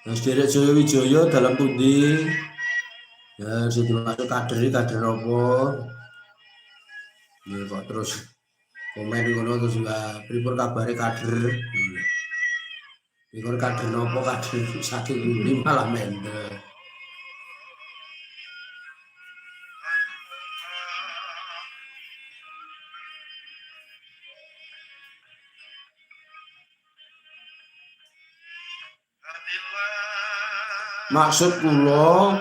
Sederek Jaya Wijaya dalam pundi? Ya, sing dimaksud kader apa? Ya kok terus komen ngono terus pripun kabare kader. Iki kader napa kader saking pundi malah mendel. Maksud kula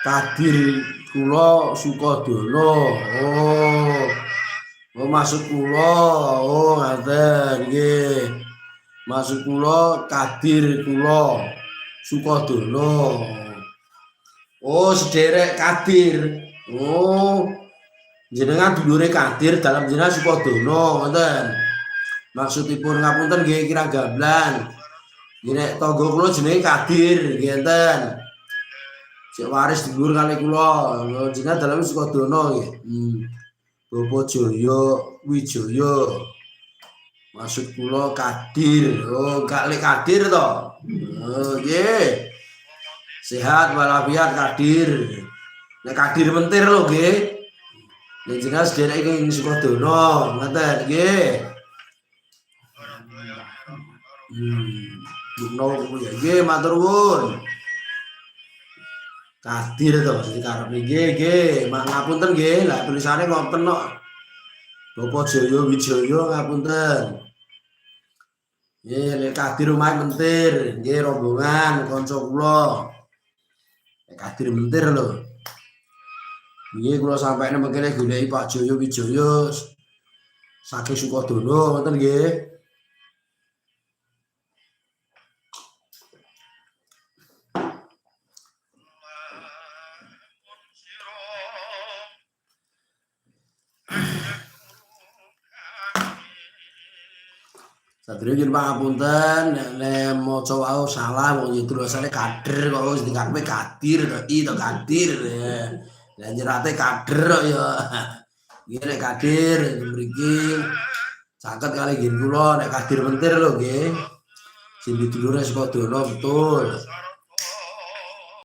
kadir kula Sukodono. Oh maksud kula oh ngaten nggih. Maksud kula kadir kula Sukodono. Oh sederek kadir. Oh jenengan dulure kadir dalam jenengan Sukodono ngoten. Maksudipun ngapunten nggih kira gamblang. Nek tangga kula jenenge Kadir, nggih enten. Sik waris dulur kali kula, jenengan dalem Sukodono nggih. Bapak Jaya Wijaya. Maksud kula Kadir. Oh, gak lek Kadir to. Oh, nggih. Sehat walafiat Kadir. Nek Kadir mentir lho nggih. Nek jenengan sederek ing Sukodono, ngoten nggih. Nggih matur nuwun. Kadir to karep nggih, ngapunten nggih, lah tulisane ngoten kok. Bapak Jaya Wijaya ngapunten. Nggih, nek Kadir omahe mentir, nggih rombongan kanca kula. Nek Kadir mentir lho. Nggih kula sampekne mengkene goleki Pak Jaya Wijaya saking Sukodono ngoten nggih. Sadurunge pangapunten nek maca wau salah wong tulisane kader kok wis dikarepe kadir to i to kadir. Lah nyerate kader kok ya. Nggih nek kadir mriki caket kali nggih kula nek kadir mentir lho nggih. Sing dulure Sukodono betul.